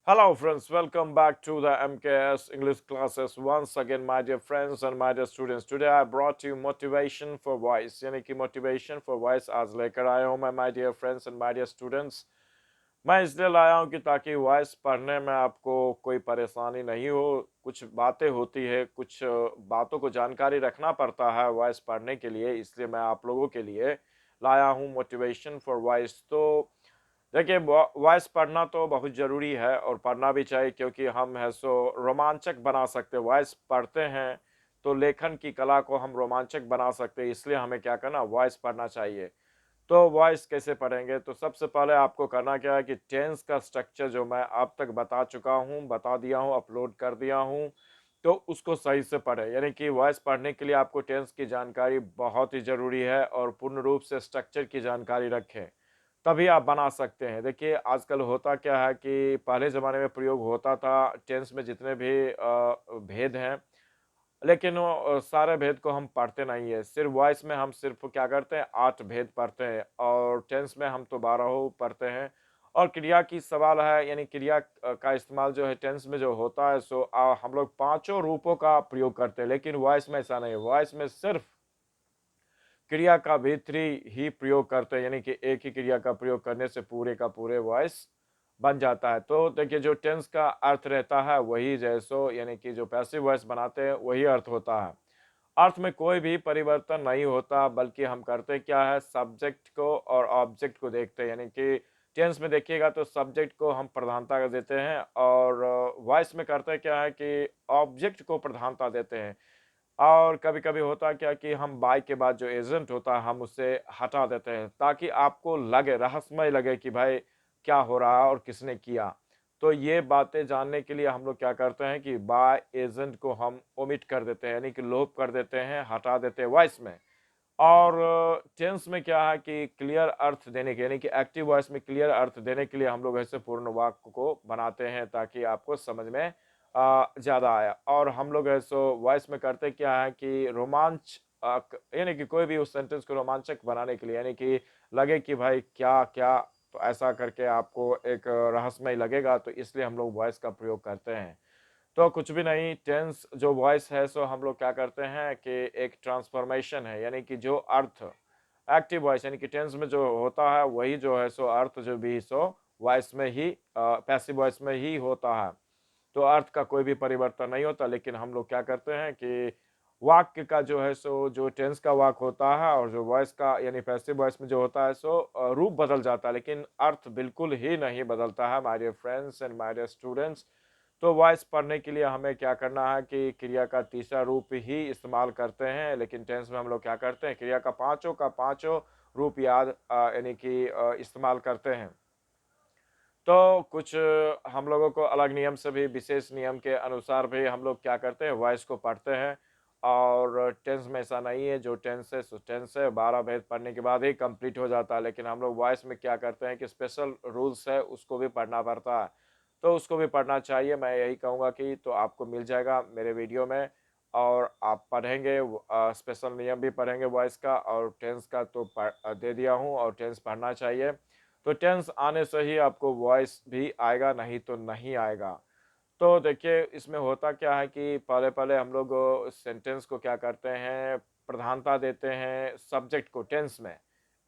Hello, friends. Welcome back to the MKS English classes. Once again, my dear friends and my dear students. Today, I brought you motivation for voice. यानी कि motivation for voice आज लेकर आया हूँ मैं, my dear friends and my dear students. मैं इसलिए लाया हूँ कि ताकि वॉइस पढ़ने में आपको कोई परेशानी नहीं हो। कुछ बातें होती है, कुछ बातों को जानकारी रखना पड़ता है वॉइस पढ़ने के लिए, इसलिए मैं आप लोगों के लिए लाया हूँ मोटिवेशन फॉर वॉइस। तो देखिए, वॉइस पढ़ना तो बहुत ज़रूरी है और पढ़ना भी चाहिए, क्योंकि हम है सो रोमांचक बना सकते हैं। वॉइस पढ़ते हैं तो लेखन की कला को हम रोमांचक बना सकते हैं, इसलिए हमें क्या करना, वॉइस पढ़ना चाहिए। तो वॉइस कैसे पढ़ेंगे? तो सबसे पहले आपको करना क्या है कि टेंस का स्ट्रक्चर जो मैं अब तक बता चुका हूँ, बता दिया हूँ, अपलोड कर दिया हूँ, तो उसको सही से पढ़ें। यानी कि वॉइस पढ़ने के लिए आपको टेंस की जानकारी बहुत ही ज़रूरी है और पूर्ण रूप से स्ट्रक्चर की जानकारी रखें, तभी आप बना सकते हैं। देखिए, आजकल होता क्या है कि पहले ज़माने में प्रयोग होता था टेंस में जितने भी भेद हैं, लेकिन वो सारे भेद को हम पढ़ते नहीं है। सिर्फ वॉइस में हम सिर्फ क्या करते हैं, 8 भेद पढ़ते हैं और टेंस में हम तो 12 पढ़ते हैं। और क्रिया की सवाल है, यानी क्रिया का इस्तेमाल जो है टेंस में जो होता है, सो हम लोग पांचों रूपों का प्रयोग करते हैं, लेकिन वॉइस में ऐसा नहीं है। वॉइस में सिर्फ क्रिया का भीतरी ही प्रयोग करते हैं, यानी कि एक ही क्रिया का प्रयोग करने से पूरे का पूरे वॉइस बन जाता है। तो देखिए, जो टेंस का अर्थ रहता है वही जैसो, यानी कि जो पैसिव वॉइस बनाते हैं वही अर्थ होता है। अर्थ में कोई भी परिवर्तन नहीं होता, बल्कि हम करते क्या है, सब्जेक्ट को और ऑब्जेक्ट को देखते हैं। यानी कि टेंस में देखिएगा तो सब्जेक्ट को हम प्रधानता देते हैं और वॉइस में करते क्या है कि ऑब्जेक्ट को प्रधानता देते हैं। और कभी कभी होता क्या कि हम बाय के बाद जो एजेंट होता है हम उसे हटा देते हैं, ताकि आपको लगे, रहस्यमय लगे कि भाई क्या हो रहा है और किसने किया। तो ये बातें जानने के लिए हम लोग क्या करते हैं कि बाय एजेंट को हम ओमिट कर देते हैं, यानी कि लोप कर देते हैं, हटा देते हैं वॉइस में। और टेंस में क्या है कि क्लियर अर्थ देने के, यानी कि एक्टिव वॉइस में क्लियर अर्थ देने के लिए हम लोग ऐसे पूर्ण वाक्य को बनाते हैं, ताकि आपको समझ में ज़्यादा आया। और हम लोग ऐसो वॉइस में करते क्या है कि रोमांच, यानी कि कोई भी उस सेंटेंस को रोमांचक बनाने के लिए, यानी कि लगे कि भाई क्या क्या, तो ऐसा करके आपको एक रहस्यमय लगेगा, तो इसलिए हम लोग वॉइस का प्रयोग करते हैं। तो कुछ भी नहीं, टेंस जो वॉइस है सो हम लोग क्या करते हैं कि एक ट्रांसफॉर्मेशन है, यानी कि जो अर्थ एक्टिव वॉइस, यानी कि टेंस में जो होता है वही जो है सो अर्थ जो भी सो वॉइस में ही, पैसिव वॉइस में ही होता है। तो अर्थ का कोई भी परिवर्तन नहीं होता, लेकिन हम लोग क्या करते हैं कि वाक्य का जो है सो, जो टेंस का वाक्य होता है और जो वॉइस का यानी पैसिव वॉइस में जो होता है सो रूप बदल जाता है, लेकिन अर्थ बिल्कुल ही नहीं बदलता है, my dear friends and my dear students. तो वॉइस पढ़ने के लिए हमें क्या करना है कि क्रिया का तीसरा रूप ही इस्तेमाल करते हैं, लेकिन टेंस में हम लोग क्या करते हैं, क्रिया का पांचों रूप याद यानी कि इस्तेमाल करते हैं। तो कुछ हम लोगों को अलग नियम से भी, विशेष नियम के अनुसार भी हम लोग क्या करते हैं, वॉइस को पढ़ते हैं। और टेंस में ऐसा नहीं है, जो टेंस है सो टेंस है, 12 भेद पढ़ने के बाद ही कंप्लीट हो जाता है, लेकिन हम लोग वॉइस में क्या करते हैं कि स्पेशल रूल्स है उसको भी पढ़ना पड़ता है। तो उसको भी पढ़ना चाहिए, मैं यही कहूँगा कि तो आपको मिल जाएगा मेरे वीडियो में, और आप पढ़ेंगे, स्पेशल नियम भी पढ़ेंगे वॉइस का, और टेंस का तो दे दिया हूँ, और टेंस पढ़ना चाहिए। तो टेंस आने से ही आपको वॉइस भी आएगा, नहीं तो नहीं आएगा। तो देखिए, इसमें होता क्या है कि पहले पहले हम लोग सेंटेंस को क्या करते हैं, प्रधानता देते हैं सब्जेक्ट को टेंस में,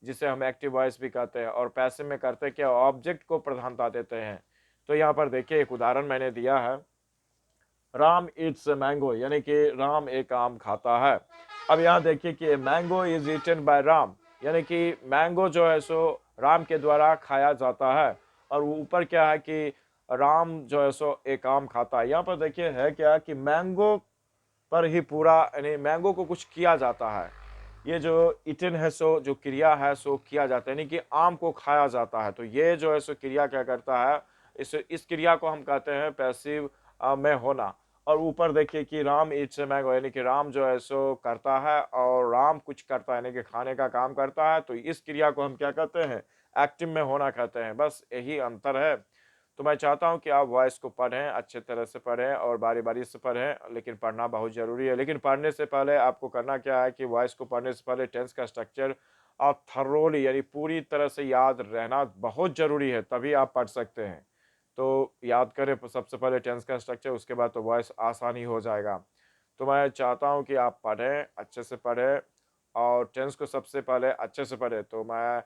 जिसे हम एक्टिव वॉइस भी कहते हैं, और पैसिव में करते क्या, ऑब्जेक्ट को प्रधानता देते हैं। तो यहाँ पर देखिए, एक उदाहरण मैंने दिया है, राम ईट्स ए मैंगो, यानी कि राम एक आम खाता है। अब यहाँ देखिए कि mango is eaten by Ram, यानी कि मैंगो जो है सो राम के द्वारा खाया जाता है। और ऊपर क्या है कि राम जो है सो एक आम खाता है। यहाँ पर देखिए है क्या कि मैंगो पर ही पूरा, यानी मैंगो को कुछ किया जाता है। ये जो इटन है सो जो क्रिया है सो किया जाता है, यानी कि आम को खाया जाता है। तो ये जो है सो क्रिया क्या करता है, इस क्रिया को हम कहते हैं पैसिव में होना। और ऊपर देखिए कि राम इट्स मैंगो, यानी कि राम जो है सो करता है और राम कुछ करता है, यानी कि खाने का काम करता है। तो इस क्रिया को हम क्या कहते हैं, एक्टिव में होना कहते हैं। बस यही अंतर है। तो मैं चाहता हूं कि आप वॉइस को पढ़ें, अच्छे तरह से पढ़ें और बारी बारी से पढ़ें, लेकिन पढ़ना बहुत ज़रूरी है। लेकिन पढ़ने से पहले आपको करना क्या है कि वॉइस को पढ़ने से पहले टेंस का स्ट्रक्चर आप थरोली, यानी पूरी तरह से याद रहना बहुत ज़रूरी है, तभी आप पढ़ सकते हैं। तो याद करें सबसे पहले टेंस का स्ट्रक्चर, उसके बाद तो वॉइस आसानी हो जाएगा। तो मैं चाहता हूँ कि आप पढ़ें, अच्छे से पढ़ें और टेंस को सबसे पहले अच्छे से पढ़ें। तो मैं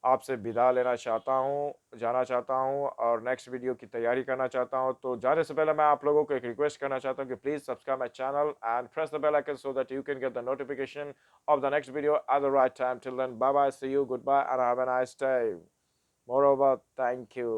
आपसे विदा लेना चाहता हूँ, जाना चाहता हूँ और नेक्स्ट वीडियो की तैयारी करना चाहता हूँ। तो जाने से पहले मैं आप लोगों को एक रिक्वेस्ट करना चाहता हूँ कि please subscribe my channel and press the bell icon so that you can get the notification of the next video at the right time. Till then, bye bye, see you, goodbye, and have a nice day. Moreover, thank you.